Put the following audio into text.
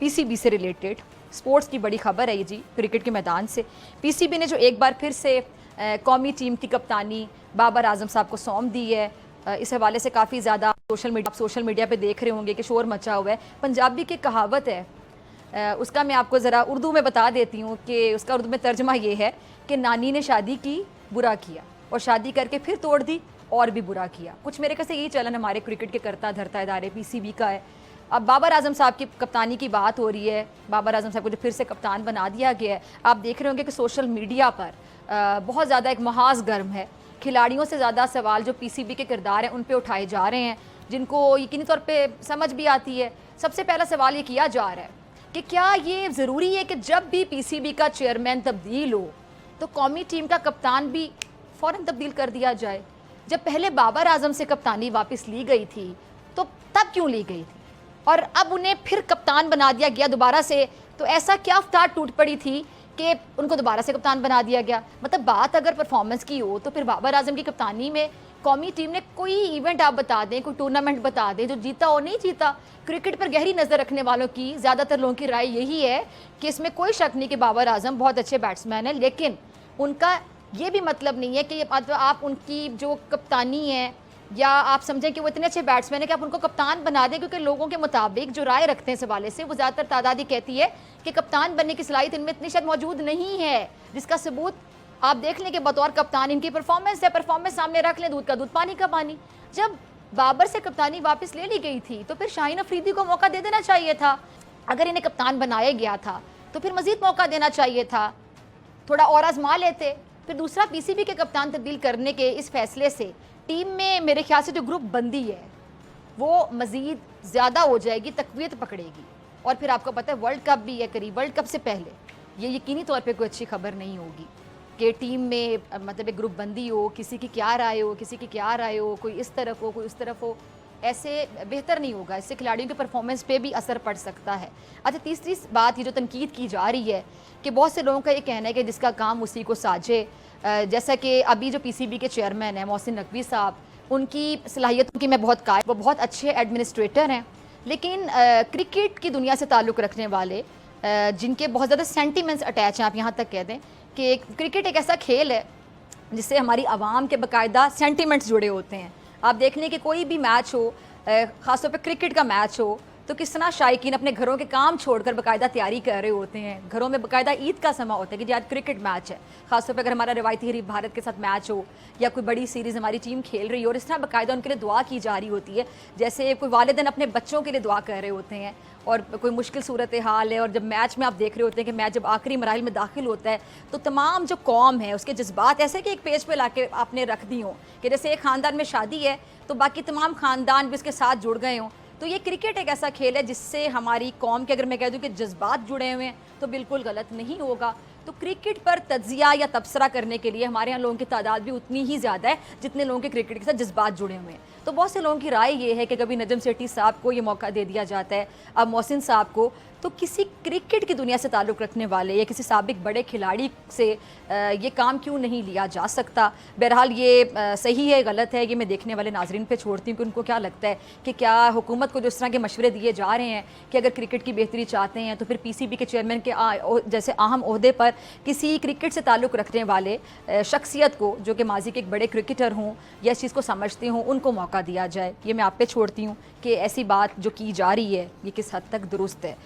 PCB से related sports की बड़ी खबर है ये जी, क्रिकेट के मैदान से। पीसीबी ने जो एक बार फिर से कौमी टीम की कप्तानी बाबर आजम साहब को सौंप दी है। इस हवाले से काफ़ी ज़्यादा सोशल मीडिया पे देख रहे होंगे कि शोर मचा हुआ है। पंजाबी की कहावत है, उसका मैं आपको ज़रा उर्दू में बता देती हूँ कि उसका उर्दू में तर्जमा ये है कि नानी ने शादी की, बुरा किया, और शादी करके फिर तोड़ दी और भी बुरा किया। कुछ मेरे ख्याल से यही चलन हमारे क्रिकेट के करता धरता इदारे पीसीबी का है। अब बाबर आजम साहब की कप्तानी की बात हो रही है, बाबर आजम साहब को जो फिर से कप्तान बना दिया गया है। आप देख रहे होंगे कि सोशल मीडिया पर बहुत ज़्यादा एक महाज गर्म है। खिलाड़ियों से ज़्यादा सवाल जो पीसीबी के किरदार हैं उन पे उठाए जा रहे हैं, जिनको यकीनी तौर पे समझ भी आती है। सबसे पहला सवाल ये किया जा रहा है कि क्या ये ज़रूरी है कि जब भी पीसीबी का चेयरमैन तब्दील हो तो कौमी टीम का कप्तान भी फ़ौरन तब्दील कर दिया जाए? जब पहले बाबर आजम से कप्तानी वापस ली गई थी तो तब क्यों ली गई थी, और अब उन्हें फिर कप्तान बना दिया गया दोबारा से? तो ऐसा क्या अफ्तार टूट पड़ी थी कि उनको दोबारा से कप्तान बना दिया गया? मतलब बात अगर परफॉर्मेंस की हो तो फिर बाबर आजम की कप्तानी में कौमी टीम ने कोई इवेंट आप बता दें, कोई टूर्नामेंट बता दें जो जीता और नहीं जीता। क्रिकेट पर गहरी नज़र रखने वालों की, ज़्यादातर लोगों की राय यही है कि इसमें कोई शक नहीं कि बाबर आजम बहुत अच्छे बैट्समैन हैं, लेकिन उनका ये भी मतलब नहीं है कि आप उनकी जो कप्तानी है या आप समझें कि वो इतने अच्छे बैट्समैन है कि आप उनको कप्तान बना दें, क्योंकि लोगों के मुताबिक जो राय रखते हैं इस हवाले से वो ज़्यादातर तादाद ही कहती है कि कप्तान बनने की सलाहियत इनमें इतनी शायद मौजूद नहीं है, जिसका सबूत आप देख लें कि बतौर कप्तान इनकी परफॉर्मेंस है। परफॉर्मेंस सामने रख लें, दूध का दूध पानी का पानी। जब बाबर से कप्तानी वापस ले ली गई थी तो फिर शाहीन अफरीदी को मौका दे देना चाहिए था। अगर इन्हें कप्तान बनाया गया था तो फिर मज़ीद मौका देना चाहिए था, थोड़ा और आजमा लेते। फिर दूसरा, पीसीबी के कप्तान तब्दील करने के इस फैसले से टीम में मेरे ख्याल से जो ग्रुप बंदी है वो मज़ीद ज़्यादा हो जाएगी, तक़वियत पकड़ेगी। और फिर आपको पता है वर्ल्ड कप भी है करीब, वर्ल्ड कप से पहले ये यकीनी तौर पे कोई अच्छी खबर नहीं होगी कि टीम में मतलब एक ग्रुप बंदी हो, किसी की क्या राय हो, किसी की क्या राय हो, कोई इस तरफ हो, कोई उस तरफ हो। ऐसे बेहतर नहीं होगा, इससे खिलाड़ियों के परफॉर्मेंस पे भी असर पड़ सकता है। अच्छा, तीसरी बात ये जो तनकीद की जा रही है कि बहुत से लोगों का ये कहना है कि जिसका काम उसी को साझे। जैसा कि अभी जो पीसीबी के चेयरमैन हैं मोहसिन नकवी साहब, उनकी सलाहियतों की मैं बहुत कायल, वो बहुत अच्छे एडमिनिस्ट्रेटर हैं, लेकिन क्रिकेट की दुनिया से ताल्लुक़ रखने वाले जिनके बहुत ज़्यादा सेंटिमेंट्स अटैच हैं, आप यहाँ तक कह दें कि क्रिकेट एक ऐसा खेल है जिससे हमारी आवाम के बाकायदा सेंटिमेंट्स जुड़े होते हैं। आप देख लें कि कोई भी मैच हो, ख़ासतौर पर क्रिकेट का मैच हो, तो किस तरह शायकीन अपने घरों के काम छोड़कर बाकायदा तैयारी कर रहे होते हैं। घरों में बाकायदा ईद का समय होता है कि जी आज क्रिकेट मैच है, ख़ासतौर पर अगर हमारा रिवायती हरीफ भारत के साथ मैच हो या कोई बड़ी सीरीज़ हमारी टीम खेल रही हो, और इस तरह बाकायदा उनके लिए दुआ की जा रही होती है, जैसे कोई वालिदैन अपने बच्चों के लिए दुआ कर रहे होते हैं और कोई मुश्किल सूरत हाल है। और जब मैच में आप देख रहे होते हैं कि मैच जब आखिरी मराहिल में दाखिल होता है तो तमाम जो कौम है उसके जज्बात ऐसे कि एक पेज पे लाके आपने रख दी हों कि जैसे एक ख़ानदान में शादी है तो बाकी तमाम ख़ानदान भी उसके साथ जुड़ गए हों। तो ये क्रिकेट एक ऐसा खेल है जिससे हमारी कौम के, अगर मैं कह दूं कि जज्बात जुड़े हुए हैं तो बिल्कुल गलत नहीं होगा। तो क्रिकेट पर तज्जिया या तबसरा करने के लिए हमारे यहाँ लोगों की तादाद भी उतनी ही ज़्यादा है जितने लोगों के क्रिकेट के साथ जज्बात जुड़े हुए हैं। तो बहुत से लोगों की राय ये है कि कभी नजम सेठी साहब को ये मौका दे दिया जाता है, अब मोहसिन साहब को, तो किसी क्रिकेट की दुनिया से ताल्लुक़ रखने वाले या किसी साबिक बड़े खिलाड़ी से ये काम क्यों नहीं लिया जा सकता? बहरहाल ये सही है गलत है ये मैं देखने वाले नाजरीन पे छोड़ती हूँ कि उनको क्या लगता है कि क्या हुकूमत को जो इस तरह के मशवरे दिए जा रहे हैं कि अगर क्रिकेट की बेहतरी चाहते हैं तो फिर पीसीबी के चेयरमैन के जैसे अहम ओहदे पर किसी क्रिकेट से ताल्लुक़ रखने वाले शख्सियत को, जो कि माजी के एक बड़े क्रिकेटर हों या इस चीज़ को समझते हों, उनको मौका दिया जाए। ये मैं आप पे छोड़ती हूँ कि ऐसी बात जो की जा रही है ये किस हद तक दुरुस्त है।